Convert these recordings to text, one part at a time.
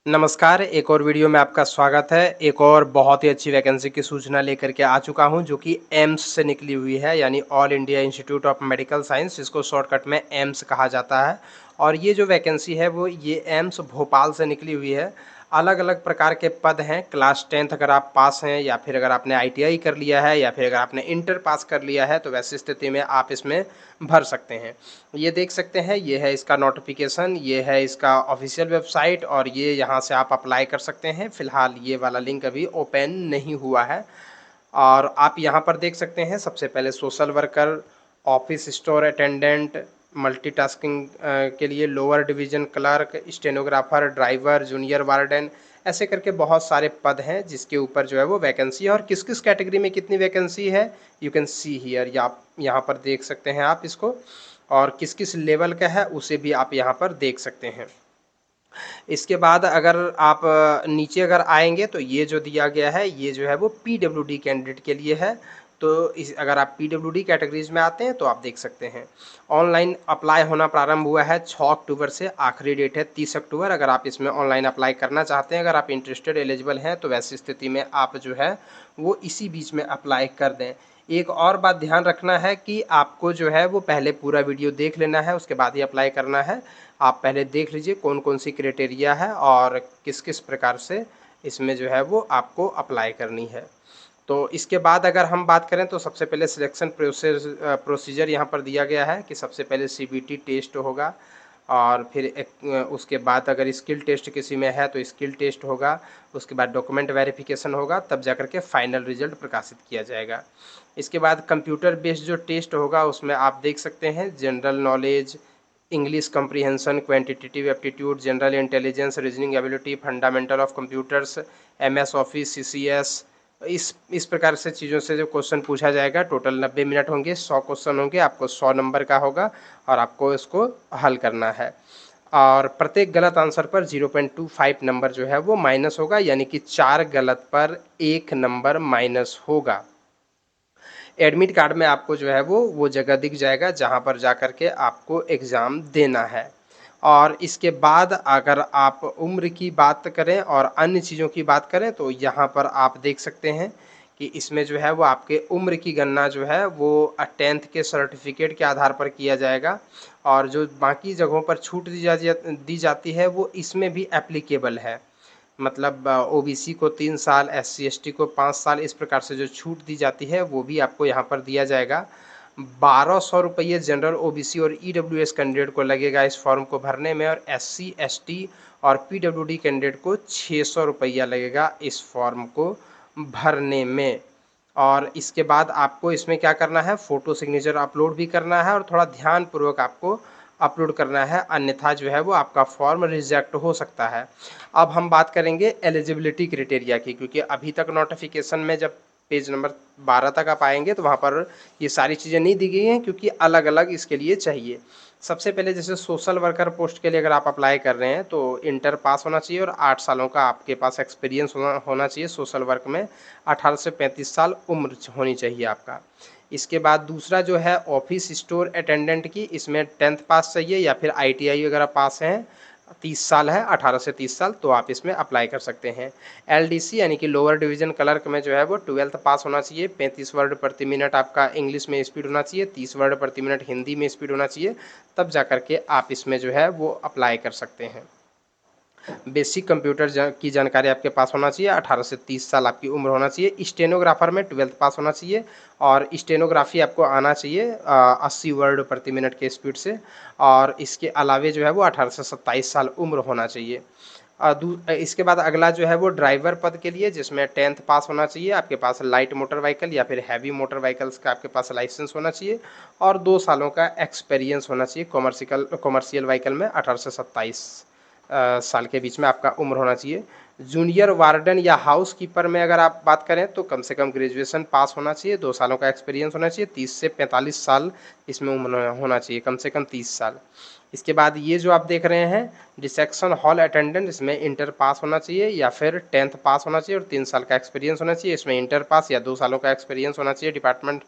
नमस्कार, एक और वीडियो में आपका स्वागत है। एक और बहुत ही अच्छी वैकेंसी की सूचना लेकर के आ चुका हूं, जो कि एम्स से निकली हुई है, यानी all India institute of medical science, जिसको शॉर्टकट में एम्स कहा जाता है। और ये जो वैकेंसी है वो ये एम्स भोपाल से निकली हुई है। अलग-अलग प्रकार के पद हैं। क्लास 10th अगर आप पास हैं, या फिर अगर आपने आईटीआई कर लिया है, या फिर अगर आपने इंटर पास कर लिया है, तो वैसी स्थिति में आप इसमें भर सकते हैं। ये देख सकते हैं, ये है इसका नोटिफिकेशन, ये है इसका ऑफिशियल वेबसाइट, और ये यहाँ से आप अप्लाई कर सकते हैं। फिलहाल ये वाला लिंक अभी ओपन नहीं हुआ है। और आप यहाँ पर देख सकते हैं, सबसे पहले social worker, office store attendant, multitasking के लिए lower division clerk, stenographer, driver, junior warden, ऐसे करके बहुत सारे पद हैं जिसके ऊपर जो है वो वैकेंसी है। और किस किस कैटेगरी में कितनी वैकेंसी है, यू कैन सी हियर, या आप यहाँ पर देख सकते हैं आप इसको। और किस किस लेवल का है उसे भी आप यहाँ पर देख सकते हैं। इसके बाद अगर आप नीचे अगर आएंगे तो ये जो दिया गया है, ये जो है वो पीडब्ल्यूडी कैंडिडेट के लिए है। तो इस अगर आप पीडब्ल्यूडी कैटेगरीज में आते हैं तो आप देख सकते हैं। ऑनलाइन अप्लाई होना प्रारंभ हुआ है 6 अक्टूबर से, आखिरी डेट है 30 अक्टूबर। अगर आप इसमें ऑनलाइन अप्लाई करना चाहते हैं, अगर आप इंटरेस्टेड एलिजिबल हैं, तो वैसी स्थिति में आप जो है वो इसी बीच में अप्लाई कर दें। एक और बात ध्यान रखना है कि आपको जो है वो पहले पूरा वीडियो देख लेना है, उसके बाद ही अप्लाई करना है। आप पहले देख लीजिए कौन कौन सी क्राइटेरिया है और किस किस प्रकार से इसमें जो है वो आपको अप्लाई करनी है। तो इसके बाद अगर हम बात करें तो सबसे पहले सिलेक्शन प्रोसीजर यहाँ पर दिया गया है कि सबसे पहले सीबीटी टेस्ट होगा, और फिर उसके बाद अगर स्किल टेस्ट किसी में है तो स्किल टेस्ट होगा। उसके बाद डॉक्यूमेंट वेरिफिकेशन होगा, तब जाकर के फाइनल रिजल्ट प्रकाशित किया जाएगा। इसके बाद कंप्यूटर बेस्ड जो टेस्ट होगा उसमें आप देख सकते हैं general knowledge, English comprehension, quantitative aptitude, general intelligence, reasoning ability, fundamental of computers, MS office, CCS, इस प्रकार से चीज़ों से जो क्वेश्चन पूछा जाएगा। टोटल 90 मिनट होंगे, 100 क्वेश्चन होंगे, आपको 100 नंबर का होगा और आपको इसको हल करना है। और प्रत्येक गलत आंसर पर 0.25 नंबर जो है वो माइनस होगा, यानी कि 4 गलत पर 1 नंबर माइनस होगा। एडमिट कार्ड में आपको जो है वो जगह दिख जाएगा जहाँ पर जा कर के आपको एग्ज़ाम देना है। और इसके बाद अगर आप उम्र की बात करें और अन्य चीज़ों की बात करें तो यहाँ पर आप देख सकते हैं कि इसमें जो है वो आपके उम्र की गणना जो है वो 10th के सर्टिफिकेट के आधार पर किया जाएगा। और जो बाकी जगहों पर छूट दी जाती है वो इसमें भी एप्लीकेबल है। मतलब ओबीसी को 3 साल, एससी एसटी को 5 साल, इस प्रकार से जो छूट दी जाती है वो भी आपको यहाँ पर दिया जाएगा। 1200 रुपये जनरल ओबीसी और ईडब्ल्यूएस कैंडिडेट को लगेगा इस फॉर्म को भरने में, और एससी एसटी और पीडब्ल्यूडी कैंडिडेट को 600 रुपया लगेगा इस फॉर्म को भरने में। और इसके बाद आपको इसमें क्या करना है, फ़ोटो सिग्नेचर अपलोड भी करना है, और थोड़ा ध्यानपूर्वक आपको अपलोड करना है, अन्यथा जो है वो आपका फॉर्म रिजेक्ट हो सकता है। अब हम बात करेंगे एलिजिबिलिटी क्राइटेरिया की, क्योंकि अभी तक नोटिफिकेशन में जब पेज नंबर 12 तक आप आएंगे तो वहाँ पर ये सारी चीज़ें नहीं दी गई हैं, क्योंकि अलग अलग इसके लिए चाहिए। सबसे पहले जैसे सोशल वर्कर पोस्ट के लिए अगर आप अप्लाई कर रहे हैं तो इंटर पास होना चाहिए और 8 सालों का आपके पास एक्सपीरियंस होना चाहिए सोशल वर्क में। 18 से 35 साल उम्र होनी चाहिए आपका। इसके बाद दूसरा जो है ऑफिस स्टोर अटेंडेंट की, इसमें 10th पास चाहिए या फिर आईटीआई वगैरह पास हैं। 30 साल है, 18 से 30 साल, तो आप इसमें अप्लाई कर सकते हैं। एलडीसी यानी कि लोअर डिवीजन क्लर्क में जो है वो 12th पास होना चाहिए। 35 वर्ड प्रति मिनट आपका इंग्लिश में स्पीड होना चाहिए, 30 वर्ड प्रति मिनट हिंदी में स्पीड होना चाहिए, तब जा कर के आप इसमें जो है वो अप्लाई कर सकते हैं। बेसिक कंप्यूटर की जानकारी आपके पास होना चाहिए, 18 से 30 साल आपकी उम्र होना चाहिए। स्टेनोग्राफर में 12th पास होना चाहिए, और स्टेनोग्राफी आपको आना चाहिए 80 वर्ड प्रति मिनट के स्पीड से। और इसके अलावे जो है वो 18 से 27 साल उम्र होना चाहिए। इसके बाद अगला जो है वो ड्राइवर पद के लिए, जिसमें 10th पास होना चाहिए, आपके पास लाइट मोटर व्हीकल या फिर हैवी मोटर व्हीकल्स का आपके पास लाइसेंस होना चाहिए, और 2 सालों का एक्सपीरियंस होना चाहिए कॉमर्शियल व्हीकल में। 18 से 27 साल के बीच में आपका उम्र होना चाहिए। जूनियर वार्डन या हाउस कीपर में अगर आप बात करें तो कम से कम ग्रेजुएशन पास होना चाहिए, 2 सालों का एक्सपीरियंस होना चाहिए, 30 से 45 साल इसमें उम्र होना चाहिए, कम से कम 30 साल। इसके बाद ये जो आप देख रहे हैं डिसेक्शन हॉल अटेंडेंट, इसमें इंटर पास होना चाहिए या फिर 10th पास होना चाहिए और 3 साल का एक्सपीरियंस होना चाहिए। इसमें इंटर पास या 2 सालों का एक्सपीरियंस होना चाहिए डिपार्टमेंट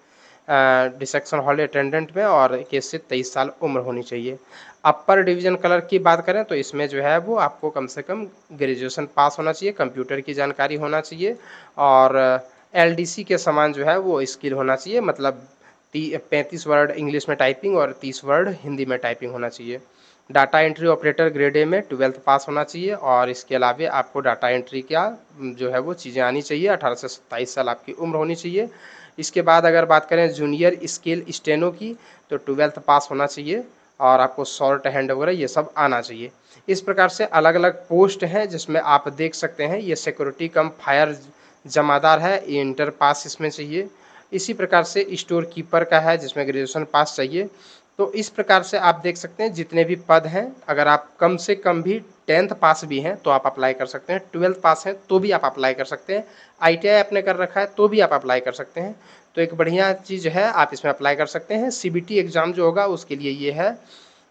डिसेक्शन हॉल अटेंडेंट में, और 21 से 23 साल उम्र होनी चाहिए। अपर डिवीज़न क्लर्क की बात करें तो इसमें जो है वो आपको कम से कम ग्रेजुएशन पास होना चाहिए, कंप्यूटर की जानकारी होना चाहिए, और एलडीसी के समान जो है वो स्किल होना चाहिए, मतलब 35 वर्ड इंग्लिश में टाइपिंग और 30 वर्ड हिंदी में टाइपिंग होना चाहिए। Data entry operator grade A में 12th पास होना चाहिए, और इसके अलावे आपको डाटा एंट्री का जो है वो चीज़ें आनी चाहिए। 18 से 27 साल आपकी उम्र होनी चाहिए। इसके बाद अगर बात करें जूनियर स्केल स्टेनो की, तो 12th पास होना चाहिए, और आपको शॉर्ट हैंड वगैरह ये सब आना चाहिए। इस प्रकार से अलग अलग पोस्ट हैं जिसमें आप देख सकते हैं, ये सिक्योरिटी कम फायर जमादार है, ये इंटर पास इसमें चाहिए। इसी प्रकार से स्टोर कीपर का है जिसमें ग्रेजुएशन पास चाहिए। तो इस प्रकार से आप देख सकते हैं जितने भी पद हैं, अगर आप कम से कम भी 10th पास भी हैं तो आप अप्लाई कर सकते हैं, 12th पास हैं तो भी आप अप्लाई कर सकते हैं, आईटीआई आपने कर रखा है तो भी आप अप्लाई कर सकते हैं। तो एक बढ़िया चीज़ है, आप इसमें अप्लाई कर सकते हैं। सीबीटी एग्ज़ाम जो होगा उसके लिए ये है,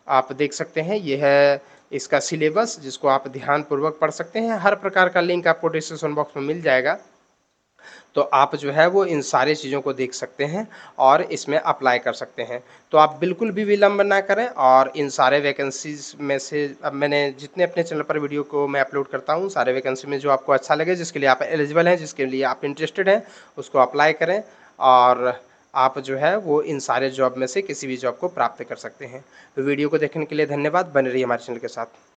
आप देख सकते हैं, ये है इसका सिलेबस, जिसको आप ध्यानपूर्वक पढ़ सकते हैं। हर प्रकार का लिंक आपको डिस्क्रिप्शन बॉक्स में मिल जाएगा, तो आप जो है वो इन सारी चीज़ों को देख सकते हैं और इसमें अप्लाई कर सकते हैं। तो आप बिल्कुल भी विलंब ना करें, और इन सारे वैकेंसीज़ में से अब मैंने जितने अपने चैनल पर वीडियो को मैं अपलोड करता हूँ, सारे वैकेंसी में जो आपको अच्छा लगे, जिसके लिए आप एलिजिबल हैं, जिसके लिए आप इंटरेस्टेड हैं, उसको अप्लाई करें, और आप जो है वो इन सारे जॉब में से किसी भी जॉब को प्राप्त कर सकते हैं। वीडियो को देखने के लिए धन्यवाद। बने रहिए हमारे चैनल के साथ।